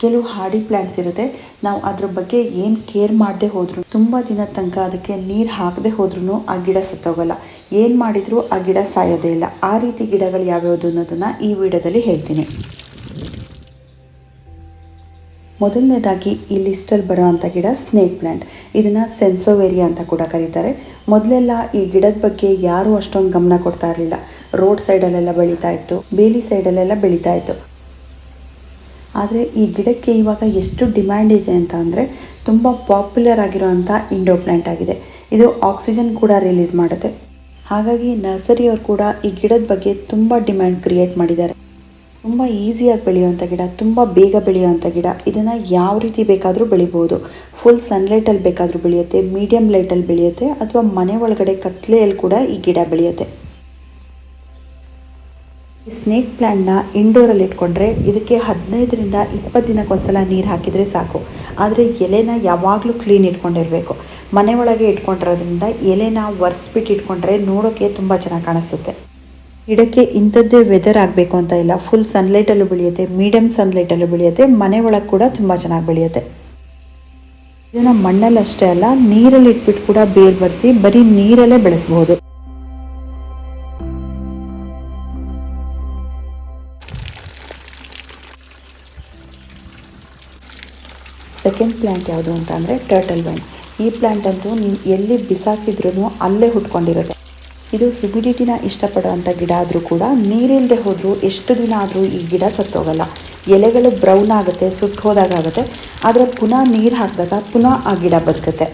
ಕೆಲವು hardy plants ಇರುತ್ತೆ, ನಾವು ಅದ್ರ ಬಗ್ಗೆ ಏನು ಕೇರ್ ಮಾಡದೆ ಹೋದ್ರು ತುಂಬ ದಿನದ ತನಕ ಅದಕ್ಕೆ ನೀರು ಹಾಕದೆ ಹೋದ್ರೂ ಆ ಗಿಡ ಸತ್ತೋಗಲ್ಲ. ಏನು ಮಾಡಿದರೂ ಆ ಗಿಡ ಸಾಯೋದೇ ಇಲ್ಲ. ಆ ರೀತಿ ಗಿಡಗಳು ಯಾವ್ಯಾವುದು ಅನ್ನೋದನ್ನು ಈ ವಿಡಿಯೋದಲ್ಲಿ ಹೇಳ್ತೀನಿ. ಮೊದಲನೇದಾಗಿ ಈ ಲಿಸ್ಟಲ್ಲಿ ಬರೋವಂಥ ಗಿಡ ಸ್ನೇಕ್ ಪ್ಲ್ಯಾಂಟ್. ಇದನ್ನು ಸೆನ್ಸೋವೇರಿಯಾ ಅಂತ ಕೂಡ ಕರೀತಾರೆ. ಮೊದಲೆಲ್ಲ ಈ ಗಿಡದ ಬಗ್ಗೆ ಯಾರೂ ಅಷ್ಟೊಂದು ಗಮನ ಕೊಡ್ತಾ ಇರಲಿಲ್ಲ. ರೋಡ್ ಸೈಡಲ್ಲೆಲ್ಲ ಬೆಳೀತಾ ಇತ್ತು, ಬೇಲಿ ಸೈಡಲ್ಲೆಲ್ಲ ಬೆಳೀತಾ ಇತ್ತು. ಆದರೆ ಈ ಗಿಡಕ್ಕೆ ಇವಾಗ ಎಷ್ಟು ಡಿಮ್ಯಾಂಡ್ ಇದೆ ಅಂತ ಅಂದರೆ ತುಂಬ ಪಾಪ್ಯುಲರ್ ಆಗಿರೋವಂಥ ಇಂಡೋ ಪ್ಲ್ಯಾಂಟ್ ಆಗಿದೆ. ಇದು ಆಕ್ಸಿಜನ್ ಕೂಡ ರಿಲೀಸ್ ಮಾಡುತ್ತೆ. ಹಾಗಾಗಿ ನರ್ಸರಿಯವರು ಕೂಡ ಈ ಗಿಡದ ಬಗ್ಗೆ ತುಂಬ ಡಿಮ್ಯಾಂಡ್ ಕ್ರಿಯೇಟ್ ಮಾಡಿದ್ದಾರೆ. ತುಂಬ ಈಸಿಯಾಗಿ ಬೆಳೆಯುವಂಥ ಗಿಡ, ತುಂಬ ಬೇಗ ಬೆಳೆಯುವಂಥ ಗಿಡ. ಇದನ್ನು ಯಾವ ರೀತಿ ಬೇಕಾದರೂ ಬೆಳಿಬೋದು. ಫುಲ್ ಸನ್ಲೈಟಲ್ಲಿ ಬೇಕಾದರೂ ಬೆಳೆಯುತ್ತೆ, ಮೀಡಿಯಮ್ ಲೈಟಲ್ಲಿ ಬೆಳೆಯುತ್ತೆ, ಅಥವಾ ಮನೆ ಒಳಗಡೆ ಕತ್ಲೆಯಲ್ಲಿ ಕೂಡ ಈ ಗಿಡ ಬೆಳೆಯುತ್ತೆ. ಈ ಸ್ನೇಕ್ ಪ್ಲ್ಯಾಂಟ್ನ ಇಂಡೋರಲ್ಲಿ ಇಟ್ಕೊಂಡ್ರೆ ಇದಕ್ಕೆ 15ರಿಂದ 20 ದಿನಕ್ಕೊಂದ್ಸಲ ನೀರು ಹಾಕಿದರೆ ಸಾಕು. ಆದರೆ ಎಲೆನ ಯಾವಾಗಲೂ ಕ್ಲೀನ್ ಇಟ್ಕೊಂಡಿರಬೇಕು. ಮನೆ ಒಳಗೆ ಇಟ್ಕೊಂಡಿರೋದ್ರಿಂದ ಎಲೆನ ಒರೆಸ್ಬಿಟ್ಟು ಇಟ್ಕೊಂಡ್ರೆ ನೋಡೋಕ್ಕೆ ತುಂಬ ಚೆನ್ನಾಗಿ ಕಾಣಿಸುತ್ತೆ. ಗಿಡಕ್ಕೆ ಇಂಥದ್ದೇ ವೆದರ್ ಆಗಬೇಕು ಅಂತ ಇಲ್ಲ. ಫುಲ್ ಸನ್ಲೈಟಲ್ಲೂ ಬೆಳೆಯುತ್ತೆ, ಮೀಡಿಯಮ್ ಸನ್ಲೈಟಲ್ಲೂ ಬೆಳೆಯುತ್ತೆ, ಮನೆ ಒಳಗೆ ಕೂಡ ತುಂಬ ಚೆನ್ನಾಗಿ ಬೆಳೆಯುತ್ತೆ. ಇದನ್ನು ಮಣ್ಣಲ್ಲಿ ಅಷ್ಟೇ ಅಲ್ಲ, ನೀರಲ್ಲಿ ಇಟ್ಬಿಟ್ಟು ಕೂಡ ಬೇರು ಬರೆಸಿ ಬರೀ ನೀರಲ್ಲೇ ಬೆಳೆಸ್ಬೋದು. ಸೆಕೆಂಡ್ ಪ್ಲ್ಯಾಂಟ್ ಯಾವುದು ಅಂತ ಅಂದರೆ ಟರ್ಟಲ್ ವೈನ್. ಈ ಪ್ಲ್ಯಾಂಟ್ ಅಂತೂ ನೀವು ಎಲ್ಲಿ ಬಿಸಾಕಿದ್ರೂ ಅಲ್ಲೇ ಹುಟ್ಕೊಂಡಿರುತ್ತೆ. ಇದು ಹ್ಯುಮಿಡಿಟಿನ ಇಷ್ಟಪಡುವಂಥ ಗಿಡ ಆದರೂ ಕೂಡ ನೀರಿಲ್ಲದೆ ಹೋದರೂ ಎಷ್ಟು ದಿನ ಆದರೂ ಈ ಗಿಡ ಸತ್ತೋಗಲ್ಲ. ಎಲೆಗಳು ಬ್ರೌನ್ ಆಗುತ್ತೆ, ಸುಟ್ಟು ಹೋದಾಗುತ್ತೆ. ಆದರೆ ಪುನಃ ನೀರು ಹಾಕಿದಾಗ ಪುನಃ ಆ ಗಿಡ ಬದುಕುತ್ತೆ.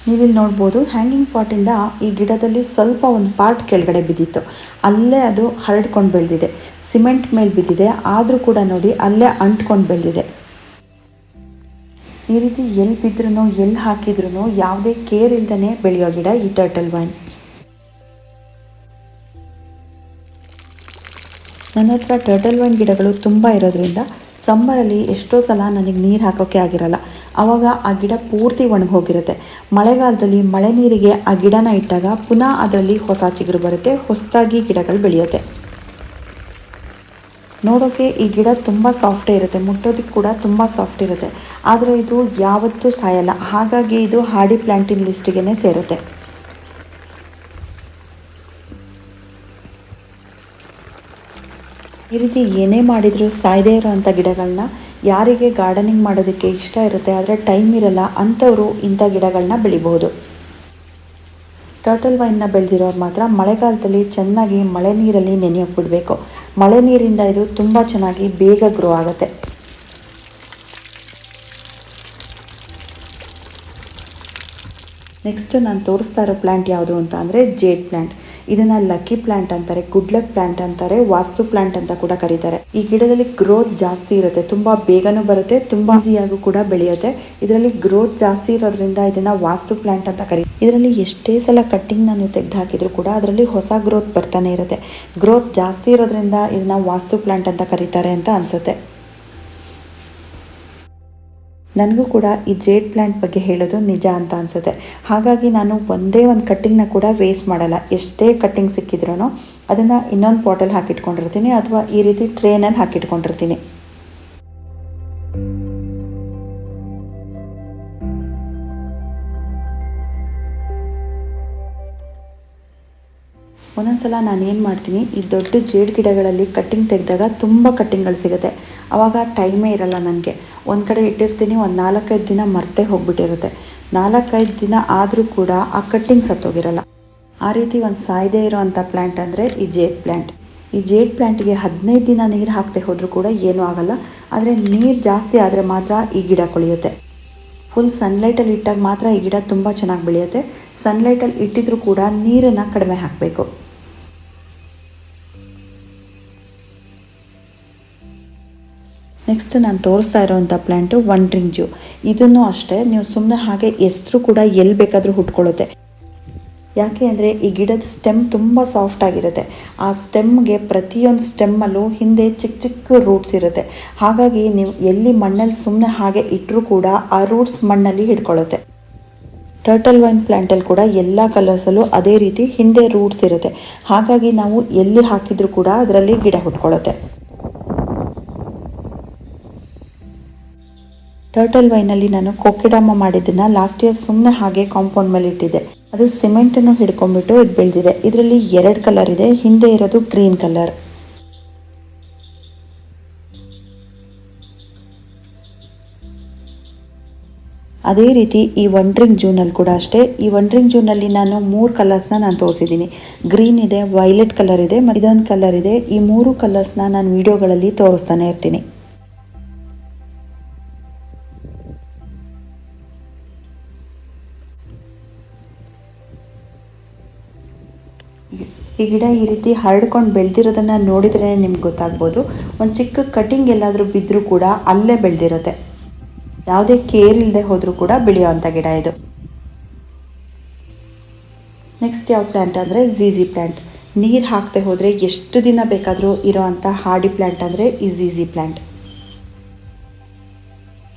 ನೀವಿಲ್ಲಿ ನೋಡ್ಬೋದು, ಹ್ಯಾಂಗಿಂಗ್ ಪಾಟಿಂದ ಈ ಗಿಡದಲ್ಲಿ ಸ್ವಲ್ಪ ಒಂದು ಪಾರ್ಟ್ ಕೆಳಗಡೆ ಬಿದ್ದಿತ್ತು. ಅಲ್ಲೇ ಅದು ಹರಡ್ಕೊಂಡು ಬೆಳೆದಿದೆ. ಸಿಮೆಂಟ್ ಮೇಲೆ ಬಿದ್ದಿದೆ, ಆದರೂ ಕೂಡ ನೋಡಿ ಅಲ್ಲೇ ಅಂಟ್ಕೊಂಡು ಬೆಳೆದಿದೆ. ಈ ರೀತಿ ಎಲ್ಲಿ ಬಿದ್ರೂ ಎಲ್ಲಿ ಹಾಕಿದ್ರೂ ಯಾವುದೇ ಕೇರ್ ಇಲ್ದೇ ಬೆಳೆಯೋ ಗಿಡ ಈ ಟರ್ಟಲ್ ವೈನ್. ನನ್ನ ಹತ್ರ ಟರ್ಟಲ್ ವೈನ್ ಗಿಡಗಳು ತುಂಬ ಇರೋದ್ರಿಂದ ಸಮ್ಮರಲ್ಲಿ ಎಷ್ಟೋ ಸಲ ನನಗೆ ನೀರು ಹಾಕೋಕ್ಕೆ ಆಗಿರಲ್ಲ. ಆವಾಗ ಆ ಗಿಡ ಪೂರ್ತಿ ಒಣಗೋಗಿರುತ್ತೆ. ಮಳೆಗಾಲದಲ್ಲಿ ಮಳೆ ನೀರಿಗೆ ಆ ಗಿಡನ ಇಟ್ಟಾಗ ಪುನಃ ಅದರಲ್ಲಿ ಹೊಸ ಚಿಗುರು ಬರುತ್ತೆ, ಹೊಸದಾಗಿ ಗಿಡಗಳು ಬೆಳೆಯುತ್ತೆ. ನೋಡೋಕ್ಕೆ ಈ ಗಿಡ ತುಂಬ ಸಾಫ್ಟೇ ಇರುತ್ತೆ, ಮುಟ್ಟೋದಕ್ಕೆ ಕೂಡ ತುಂಬ ಸಾಫ್ಟ್ ಇರುತ್ತೆ. ಆದರೆ ಇದು ಯಾವತ್ತೂ ಸಾಯಲ್ಲ. ಹಾಗಾಗಿ ಇದು ಹಾರ್ಡಿ ಪ್ಲ್ಯಾಂಟಿನ ಲಿಸ್ಟಿಗೆ ಸೇರುತ್ತೆ. ಈ ರೀತಿ ಏನೇ ಮಾಡಿದರೂ ಸಾಯದೇ ಇರೋವಂಥ ಗಿಡಗಳನ್ನ, ಯಾರಿಗೆ ಗಾರ್ಡನಿಂಗ್ ಮಾಡೋದಕ್ಕೆ ಇಷ್ಟ ಇರುತ್ತೆ ಆದರೆ ಟೈಮ್ ಇರಲ್ಲ ಅಂಥವರು ಇಂಥ ಗಿಡಗಳನ್ನ ಬೆಳಿಬಹುದು. ಟರ್ಟಲ್ ವೈನ್ನ ಬೆಳೆದಿರೋರು ಮಾತ್ರ ಮಳೆಗಾಲದಲ್ಲಿ ಚೆನ್ನಾಗಿ ಮಳೆ ನೀರಲ್ಲಿ ನೆನೆಯೋಕೆ ಬಿಡಬೇಕು. ಮಳೆ ನೀರಿಂದ ಇದು ತುಂಬ ಚೆನ್ನಾಗಿ ಬೇಗ ಗ್ರೋ ಆಗುತ್ತೆ. ನೆಕ್ಸ್ಟ್ ನಾನು ತೋರಿಸ್ತಾ ಇರೋ ಪ್ಲ್ಯಾಂಟ್ ಯಾವುದು ಅಂತ ಅಂದರೆ ಜೇಡ್ ಪ್ಲ್ಯಾಂಟ್. ಇದನ್ನು ಲಕ್ಕಿ ಪ್ಲ್ಯಾಂಟ್ ಅಂತಾರೆ, ಗುಡ್ ಲಕ್ ಪ್ಲ್ಯಾಂಟ್ ಅಂತಾರೆ, ವಾಸ್ತು ಪ್ಲ್ಯಾಂಟ್ ಅಂತ ಕೂಡ ಕರೀತಾರೆ. ಈ ಗಿಡದಲ್ಲಿ ಗ್ರೋತ್ ಜಾಸ್ತಿ ಇರುತ್ತೆ, ತುಂಬ ಬೇಗನೂ ಬರುತ್ತೆ, ತುಂಬ ಈಸಿಯಾಗೂ ಕೂಡ ಬೆಳೆಯುತ್ತೆ. ಇದರಲ್ಲಿ ಗ್ರೋತ್ ಜಾಸ್ತಿ ಇರೋದ್ರಿಂದ ಇದನ್ನು ವಾಸ್ತು ಪ್ಲ್ಯಾಂಟ್ ಅಂತ ಕರೀತಾರೆ. ಇದರಲ್ಲಿ ಎಷ್ಟೇ ಸಲ ಕಟ್ಟಿಂಗ್ನ ನೀವು ತೆಗೆದು ಹಾಕಿದ್ರು ಕೂಡ ಅದರಲ್ಲಿ ಹೊಸ ಗ್ರೋತ್ ಬರ್ತಾನೆ ಇರುತ್ತೆ. ಗ್ರೋತ್ ಜಾಸ್ತಿ ಇರೋದ್ರಿಂದ ಇದನ್ನು ವಾಸ್ತು ಪ್ಲ್ಯಾಂಟ್ ಅಂತ ಕರೀತಾರೆ ಅಂತ ಅನಿಸುತ್ತೆ. ನನಗೂ ಕೂಡ ಈ ಜೇಡ್ ಪ್ಲ್ಯಾಂಟ್ ಬಗ್ಗೆ ಹೇಳೋದು ನಿಜ ಅಂತ ಅನಿಸುತ್ತೆ. ಹಾಗಾಗಿ ನಾನು ಒಂದೇ ಒಂದು ಕಟ್ಟಿಂಗ್ನ ಕೂಡ ವೇಸ್ಟ್ ಮಾಡಲ್ಲ. ಎಷ್ಟೇ ಕಟ್ಟಿಂಗ್ ಸಿಕ್ಕಿದ್ರೂ ಅದನ್ನು ಇನ್ನೊಂದು ಪಾಟಲ್ಲಿ ಹಾಕಿಟ್ಕೊಂಡಿರ್ತೀನಿ, ಅಥವಾ ಈ ರೀತಿ ಟ್ರೇನಲ್ಲಿ ಹಾಕಿಟ್ಕೊಂಡಿರ್ತೀನಿ. ಒಂದೊಂದು ಸಲ ನಾನು ಏನು ಮಾಡ್ತೀನಿ, ಈ ದೊಡ್ಡ ಜೇಡ್ ಗಿಡಗಳಲ್ಲಿ ಕಟ್ಟಿಂಗ್ ತೆಗೆದಾಗ ತುಂಬ ಕಟ್ಟಿಂಗ್ಗಳು ಸಿಗುತ್ತೆ. ಆವಾಗ ಟೈಮೇ ಇರಲ್ಲ ನನಗೆ. ಒಂದು ಕಡೆ ಇಟ್ಟಿರ್ತೀನಿ, ಒಂದು 4-5 ದಿನ ಮರ್ತೇ ಹೋಗ್ಬಿಟ್ಟಿರುತ್ತೆ. 4-5 ದಿನ ಆದರೂ ಕೂಡ ಆ ಕಟ್ಟಿಂಗ್ ಸತ್ತೋಗಿರಲ್ಲ. ಆ ರೀತಿ ಒಂದು ಸಾಯದೇ ಇರೋವಂಥ ಪ್ಲ್ಯಾಂಟ್ ಅಂದರೆ ಈ ಜೇಡ್ ಪ್ಲ್ಯಾಂಟ್. ಈ ಜೇಡ್ ಪ್ಲ್ಯಾಂಟಿಗೆ 15 ದಿನ ನೀರು ಹಾಕದೆ ಹೋದರೂ ಕೂಡ ಏನೂ ಆಗಲ್ಲ. ಆದರೆ ನೀರು ಜಾಸ್ತಿ ಆದರೆ ಮಾತ್ರ ಈ ಗಿಡ ಕೊಳೆಯುತ್ತೆ. ಫುಲ್ ಸನ್ಲೈಟಲ್ಲಿ ಇಟ್ಟಾಗ ಮಾತ್ರ ಈ ಗಿಡ ತುಂಬ ಚೆನ್ನಾಗಿ ಬೆಳೆಯುತ್ತೆ. ಸನ್ಲೈಟಲ್ಲಿ ಇಟ್ಟಿದ್ರೂ ಕೂಡ ನೀರನ್ನು ಕಡಿಮೆ ಹಾಕಬೇಕು. ನೆಕ್ಸ್ಟ್ ನಾನು ತೋರಿಸ್ತಾ ಇರೋವಂಥ ಪ್ಲ್ಯಾಂಟು ವಂಡ್ರಿಂಗ್ ಜ್ಯೂ. ಇದನ್ನು ಅಷ್ಟೇ, ನೀವು ಸುಮ್ಮನೆ ಹಾಗೆ ಹೆಸರು ಕೂಡ ಎಲ್ಲಿ ಬೇಕಾದರೂ ಹುಟ್ಕೊಳ್ಳುತ್ತೆ. ಯಾಕೆ ಅಂದರೆ ಈ ಗಿಡದ ಸ್ಟೆಮ್ ತುಂಬ ಸಾಫ್ಟ್ ಆಗಿರುತ್ತೆ. ಆ ಸ್ಟೆಮ್ಗೆ ಪ್ರತಿಯೊಂದು ಸ್ಟೆಮ್ಮಲ್ಲೂ ಹಿಂದೆ ಚಿಕ್ಕ ಚಿಕ್ಕ ರೂಟ್ಸ್ ಇರುತ್ತೆ. ಹಾಗಾಗಿ ನೀವು ಎಲ್ಲಿ ಮಣ್ಣಲ್ಲಿ ಸುಮ್ಮನೆ ಹಾಗೆ ಇಟ್ಟರೂ ಕೂಡ ಆ ರೂಟ್ಸ್ ಮಣ್ಣಲ್ಲಿ ಹಿಡ್ಕೊಳ್ಳುತ್ತೆ. ಟರ್ಟಲ್ ವೈನ್ ಪ್ಲ್ಯಾಂಟಲ್ಲಿ ಕೂಡ ಎಲ್ಲ ಕಲರ್ಸಲ್ಲೂ ಅದೇ ರೀತಿ ಹಿಂದೆ ರೂಟ್ಸ್ ಇರುತ್ತೆ. ಹಾಗಾಗಿ ನಾವು ಎಲ್ಲಿ ಹಾಕಿದರೂ ಕೂಡ ಅದರಲ್ಲಿ ಗಿಡ ಹುಟ್ಕೊಳ್ಳುತ್ತೆ. ಟರ್ಟಲ್ ವೈನಲ್ಲಿ ನಾನು ಕೊಕ್ಕಿಡಮ್ಮ ಮಾಡಿದ್ದನ್ನು ಲಾಸ್ಟ್ ಇಯರ್ ಸುಮ್ಮನೆ ಹಾಗೆ ಕಾಂಪೌಂಡ್ ಮೇಲೆ ಇಟ್ಟಿದ್ದೆ. ಅದು ಸಿಮೆಂಟನ್ನು ಹಿಡ್ಕೊಂಡ್ಬಿಟ್ಟು ಇದು ಬೆಳೆದಿದೆ. ಇದರಲ್ಲಿ 2 ಕಲರ್ ಇದೆ, ಹಿಂದೆ ಇರೋದು ಗ್ರೀನ್ ಕಲರ್. ಅದೇ ರೀತಿ ಈ ವಂಡ್ರಿಂಗ್ ಜೂನಲ್ಲಿ ಕೂಡ ಅಷ್ಟೇ. ಈ ವಂಡ್ರಿಂಗ್ ಜೂನಲ್ಲಿ ನಾನು 3 ಕಲರ್ಸ್ನ ನಾನು ತೋರಿಸಿದ್ದೀನಿ. ಗ್ರೀನ್ ಇದೆ, ವೈಲೆಟ್ ಕಲರ್ ಇದೆ, ಇದೊಂದು ಕಲರ್ ಇದೆ. ಈ 3 ಕಲರ್ಸ್ನ ನಾನು ವಿಡಿಯೋಗಳಲ್ಲಿ ತೋರಿಸ್ತಾನೆ ಇರ್ತೀನಿ. ಈ ಗಿಡ ಈ ರೀತಿ ಹರಡ್ಕೊಂಡು ಬೆಳೆದಿರೋದನ್ನು ನೋಡಿದ್ರೇ ನಿಮ್ಗೆ ಗೊತ್ತಾಗ್ಬೋದು. ಒಂದು ಚಿಕ್ಕ ಕಟಿಂಗ್ ಎಲ್ಲಾದರೂ ಬಿದ್ದರೂ ಕೂಡ ಅಲ್ಲೇ ಬೆಳೆದಿರುತ್ತೆ. ಯಾವುದೇ ಕೇರ್ ಇಲ್ಲದೆ ಹೋದರೂ ಕೂಡ ಬೆಳೆಯುವಂಥ ಗಿಡ ಇದು. ನೆಕ್ಸ್ಟ್ ಯಾವ ಪ್ಲ್ಯಾಂಟ್ ಅಂದರೆ ಝೀಝಿ ಪ್ಲ್ಯಾಂಟ್. ನೀರು ಹಾಕದೆ ಹೋದರೆ ಎಷ್ಟು ದಿನ ಬೇಕಾದರೂ ಇರೋವಂಥ ಹಾರ್ಡಿ ಪ್ಲ್ಯಾಂಟ್ ಅಂದರೆ ಈ ಝೀಝಿ ಪ್ಲ್ಯಾಂಟ್.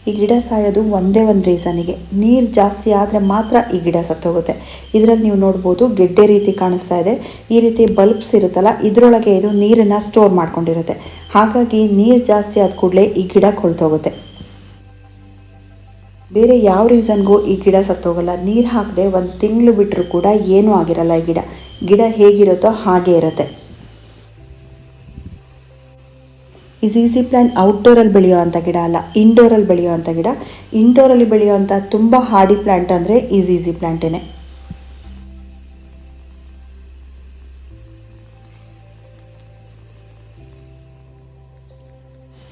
ಈ ಗಿಡ ಸಾಯೋದು ಒಂದೇ ಒಂದು ರೀಸನಿಗೆ, ನೀರು ಜಾಸ್ತಿ ಆದರೆ ಮಾತ್ರ ಈ ಗಿಡ ಸತ್ತೋಗುತ್ತೆ. ಇದರಲ್ಲಿ ನೀವು ನೋಡ್ಬೋದು ಗೆಡ್ಡೆ ರೀತಿ ಕಾಣಿಸ್ತಾ ಇದೆ. ಈ ರೀತಿ ಬಲ್ಬ್ಸ್ ಇರುತ್ತಲ್ಲ, ಇದರೊಳಗೆ ಇದು ನೀರನ್ನು ಸ್ಟೋರ್ ಮಾಡ್ಕೊಂಡಿರುತ್ತೆ. ಹಾಗಾಗಿ ನೀರು ಜಾಸ್ತಿ ಆದ ಕೂಡಲೇ ಈ ಗಿಡ ಕೊಳ್ತೋಗುತ್ತೆ. ಬೇರೆ ಯಾವ ರೀಸನ್ಗೂ ಈ ಗಿಡ ಸತ್ತೋಗಲ್ಲ. ನೀರು ಹಾಕದೆ 1 ತಿಂಗಳು ಬಿಟ್ಟರೂ ಕೂಡ ಏನೂ ಆಗಿರಲ್ಲ. ಈ ಗಿಡ ಹೇಗಿರುತ್ತೋ ಹಾಗೇ ಇರುತ್ತೆ. ಈ ಝೀಝಿ ಪ್ಲ್ಯಾಂಟ್ ಔಟ್ಡೋರಲ್ಲಿ ಬೆಳೆಯುವಂಥ ಗಿಡ ಅಲ್ಲ, ಇಂಡೋರಲ್ಲಿ ಬೆಳೆಯುವಂಥ ಗಿಡ. ಇಂಡೋರಲ್ಲಿ ಬೆಳೆಯುವಂಥ ತುಂಬ ಹಾರ್ಡಿ ಪ್ಲ್ಯಾಂಟ್ ಅಂದರೆ ಈ ಝೀಝಿ ಪ್ಲ್ಯಾಂಟೇನೆ.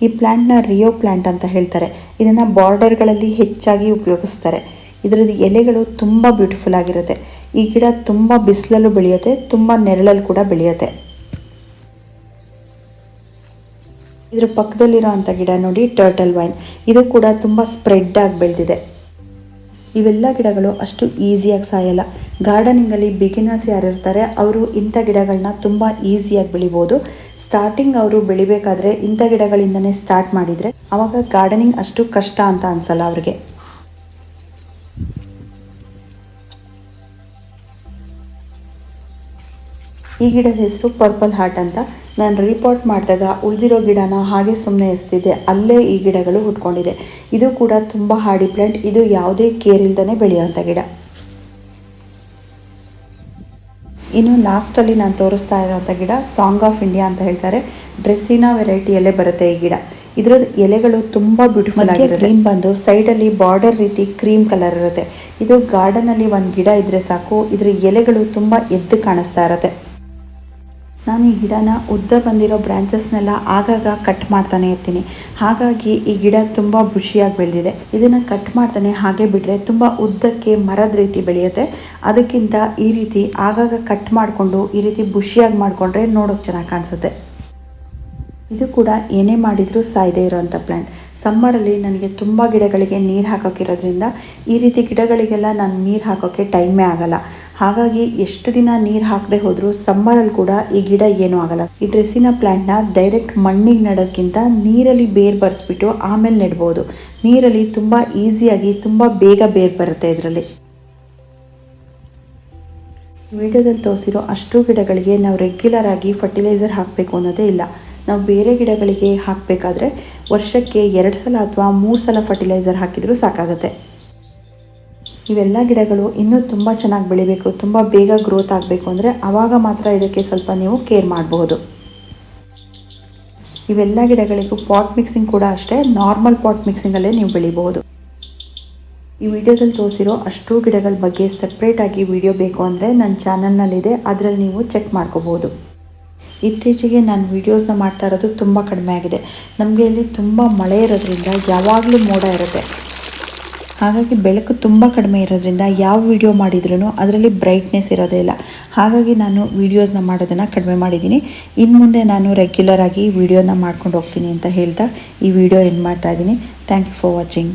ಈ ಪ್ಲ್ಯಾಂಟ್ನ ರಿಯೋ ಪ್ಲ್ಯಾಂಟ್ ಅಂತ ಹೇಳ್ತಾರೆ. ಇದನ್ನು ಬಾರ್ಡರ್ಗಳಲ್ಲಿ ಹೆಚ್ಚಾಗಿ ಉಪಯೋಗಿಸ್ತಾರೆ. ಇದರದ್ದು ಎಲೆಗಳು ತುಂಬ ಬ್ಯೂಟಿಫುಲ್ ಆಗಿರುತ್ತೆ. ಈ ಗಿಡ ತುಂಬ ಬಿಸಿಲಲ್ಲೂ ಬೆಳೆಯುತ್ತೆ, ತುಂಬ ನೆರಳಲ್ಲಿ ಕೂಡ ಬೆಳೆಯುತ್ತೆ. ಇದರ ಪಕ್ಕದಲ್ಲಿರೋ ಅಂಥ ಗಿಡ ನೋಡಿ ಟರ್ಟಲ್ ವೈನ್. ಇದು ಕೂಡ ತುಂಬ ಸ್ಪ್ರೆಡ್ ಆಗಿ ಬೆಳೆದಿದೆ. ಇವೆಲ್ಲ ಗಿಡಗಳು ಅಷ್ಟು ಈಸಿಯಾಗಿ ಸಾಯಲ್ಲ. ಗಾರ್ಡನಿಂಗಲ್ಲಿ ಬಿಗಿನರ್ಸ್ ಯಾರಿರ್ತಾರೆ ಅವರು ಇಂಥ ಗಿಡಗಳನ್ನ ತುಂಬ ಈಸಿಯಾಗಿ ಬೆಳಿಬೋದು. ಸ್ಟಾರ್ಟಿಂಗ್ ಅವರು ಬೆಳಿಬೇಕಾದ್ರೆ ಇಂಥ ಗಿಡಗಳಿಂದನೇ ಸ್ಟಾರ್ಟ್ ಮಾಡಿದರೆ ಆವಾಗ ಗಾರ್ಡನಿಂಗ್ ಅಷ್ಟು ಕಷ್ಟ ಅಂತ ಅನಿಸಲ್ಲ ಅವ್ರಿಗೆ. ಈ ಗಿಡದ ಹೆಸರು ಪರ್ಪಲ್ ಹಾರ್ಟ್ ಅಂತ. ನಾನು ರೀಪಾಟ್ ಮಾಡಿದಾಗ ಉಳಿದಿರೋ ಗಿಡನ ಹಾಗೆ ಸುಮ್ಮನೆ ಎಸ್ತಿದ್ದೆ, ಅಲ್ಲೇ ಈ ಗಿಡಗಳು ಹುಟ್ಕೊಂಡಿದೆ. ಇದು ಕೂಡ ತುಂಬ ಹಾರ್ಡಿ ಪ್ಲ್ಯಾಂಟ್. ಇದು ಯಾವುದೇ ಕೇರ್ ಇಲ್ದೇ ಬೆಳೆಯುವಂಥ ಗಿಡ. ಇನ್ನು ಲಾಸ್ಟಲ್ಲಿ ನಾನು ತೋರಿಸ್ತಾ ಇರೋಂಥ ಗಿಡ ಸಾಂಗ್ ಆಫ್ ಇಂಡಿಯಾ ಅಂತ ಹೇಳ್ತಾರೆ. ಡ್ರೆಸ್ಸಿನಾ ವೆರೈಟಿಯಲ್ಲೇ ಬರುತ್ತೆ ಈ ಗಿಡ. ಇದರದ್ದು ಎಲೆಗಳು ತುಂಬ ಬ್ಯೂಟಿಫುಲ್ ಆಗಿರುತ್ತೆ. ಗ್ರೀನ್ ಬಂದು ಸೈಡಲ್ಲಿ ಬಾರ್ಡರ್ ರೀತಿ ಕ್ರೀಮ್ ಕಲರ್ ಇರುತ್ತೆ. ಇದು ಗಾರ್ಡನಲ್ಲಿ ಒಂದು ಗಿಡ ಇದ್ದರೆ ಸಾಕು, ಇದರ ಎಲೆಗಳು ತುಂಬ ಎದ್ದು ಕಾಣಿಸ್ತಾ ಇರುತ್ತೆ. ನಾನು ಈ ಗಿಡನ ಉದ್ದ ಬಂದಿರೋ ಬ್ರಾಂಚಸ್ನೆಲ್ಲ ಆಗಾಗ ಕಟ್ ಮಾಡ್ತಾನೆ ಇರ್ತೀನಿ. ಹಾಗಾಗಿ ಈ ಗಿಡ ತುಂಬ ಬುಷಿಯಾಗಿ ಬೆಳೆದಿದೆ. ಇದನ್ನು ಕಟ್ ಮಾಡ್ತಾನೆ ಹಾಗೆ ಬಿಟ್ಟರೆ ತುಂಬ ಉದ್ದಕ್ಕೆ ಮರದ ರೀತಿ ಬೆಳೆಯುತ್ತೆ. ಅದಕ್ಕಿಂತ ಈ ರೀತಿ ಆಗಾಗ ಕಟ್ ಮಾಡಿಕೊಂಡು ಈ ರೀತಿ ಬುಷಿಯಾಗಿ ಮಾಡಿಕೊಂಡ್ರೆ ನೋಡೋಕೆ ಚೆನ್ನಾಗಿ ಕಾಣಿಸುತ್ತೆ. ಇದು ಕೂಡ ಏನೇ ಮಾಡಿದರೂ ಸಾಯದೇ ಇರೋವಂಥ ಪ್ಲ್ಯಾಂಟ್. ಸಮ್ಮರಲ್ಲಿ ನನಗೆ ತುಂಬ ಗಿಡಗಳಿಗೆ ನೀರು ಹಾಕೋಕ್ಕಿರೋದ್ರಿಂದ ಈ ರೀತಿ ಗಿಡಗಳಿಗೆಲ್ಲ ನಾನು ನೀರು ಹಾಕೋಕ್ಕೆ ಟೈಮೇ ಆಗಲ್ಲ. ಹಾಗಾಗಿ ಎಷ್ಟು ದಿನ ನೀರು ಹಾಕದೆ ಹೋದರೂ ಸಮ್ಮರಲ್ಲಿ ಕೂಡ ಈ ಗಿಡ ಏನೂ ಆಗಲ್ಲ. ಈ ಡ್ರೆಸ್ಸಿನ ಪ್ಲ್ಯಾಂಟ್ನ ಡೈರೆಕ್ಟ್ ಮಣ್ಣಿಗೆ ನೆಡೋಕ್ಕಿಂತ ನೀರಲ್ಲಿ ಬೇರು ಬರೆಸ್ಬಿಟ್ಟು ಆಮೇಲೆ ನೆಡ್ಬೋದು. ನೀರಲ್ಲಿ ತುಂಬ ಈಸಿಯಾಗಿ ತುಂಬ ಬೇಗ ಬೇರು ಬರುತ್ತೆ ಇದರಲ್ಲಿ. ವಿಡಿಯೋದಲ್ಲಿ ತೋರಿಸಿರೋ ಅಷ್ಟು ಗಿಡಗಳಿಗೆ ನಾವು ರೆಗ್ಯುಲರ್ ಆಗಿ ಫರ್ಟಿಲೈಸರ್ ಹಾಕಬೇಕು ಅನ್ನೋದೇ ಇಲ್ಲ. ನಾವು ಬೇರೆ ಗಿಡಗಳಿಗೆ ಹಾಕಬೇಕಾದ್ರೆ ವರ್ಷಕ್ಕೆ 2 ಸಲ ಅಥವಾ 3 ಸಲ ಫರ್ಟಿಲೈಸರ್ ಹಾಕಿದರೂ ಸಾಕಾಗುತ್ತೆ. ಇವೆಲ್ಲ ಗಿಡಗಳು ಇನ್ನೂ ತುಂಬ ಚೆನ್ನಾಗಿ ಬೆಳಿಬೇಕು, ತುಂಬ ಬೇಗ ಗ್ರೋತ್ ಆಗಬೇಕು ಅಂದರೆ ಆವಾಗ ಮಾತ್ರ ಇದಕ್ಕೆ ಸ್ವಲ್ಪ ನೀವು ಕೇರ್ ಮಾಡಬಹುದು. ಇವೆಲ್ಲ ಗಿಡಗಳಿಗೂ ಪಾಟ್ ಮಿಕ್ಸಿಂಗ್ ಕೂಡ ಅಷ್ಟೇ, ನಾರ್ಮಲ್ ಪಾಟ್ ಮಿಕ್ಸಿಂಗಲ್ಲೇ ನೀವು ಬೆಳಿಬಹುದು. ಈ ವಿಡಿಯೋದಲ್ಲಿ ತೋರಿಸಿರೋ ಅಷ್ಟು ಗಿಡಗಳ ಬಗ್ಗೆ ಸಪ್ರೇಟಾಗಿ ವಿಡಿಯೋ ಬೇಕು ಅಂದರೆ ನನ್ನ ಚಾನಲ್ನಲ್ಲಿದೆ, ಅದರಲ್ಲಿ ನೀವು ಚೆಕ್ ಮಾಡ್ಕೋಬೋದು. ಇತ್ತೀಚೆಗೆ ನಾನು ವೀಡಿಯೋಸ್ನ ಮಾಡ್ತಾ ಇರೋದು ತುಂಬ ಕಡಿಮೆ ಆಗಿದೆ. ನಮಗೆ ಇಲ್ಲಿ ತುಂಬ ಮಳೆ ಇರೋದ್ರಿಂದ ಯಾವಾಗಲೂ ಮೋಡ ಇರುತ್ತೆ. ಹಾಗಾಗಿ ಬೆಳಕು ತುಂಬ ಕಡಿಮೆ ಇರೋದ್ರಿಂದ ಯಾವ ವಿಡಿಯೋ ಮಾಡಿದ್ರೂ ಅದರಲ್ಲಿ ಬ್ರೈಟ್ನೆಸ್ ಇರೋದೇ ಇಲ್ಲ. ಹಾಗಾಗಿ ನಾನು ವೀಡಿಯೋಸ್ನ ಮಾಡೋದನ್ನು ಕಡಿಮೆ ಮಾಡಿದ್ದೀನಿ. ಇನ್ನು ಮುಂದೆ ನಾನು ರೆಗ್ಯುಲರ್ ಆಗಿ ವಿಡಿಯೋನ ಮಾಡ್ಕೊಂಡು ಹೋಗ್ತೀನಿ ಅಂತ ಹೇಳ್ತಾ ಈ ವಿಡಿಯೋ ಎಂಡ್ ಮಾಡ್ತಾ ಇದ್ದೀನಿ. Thank you for watching.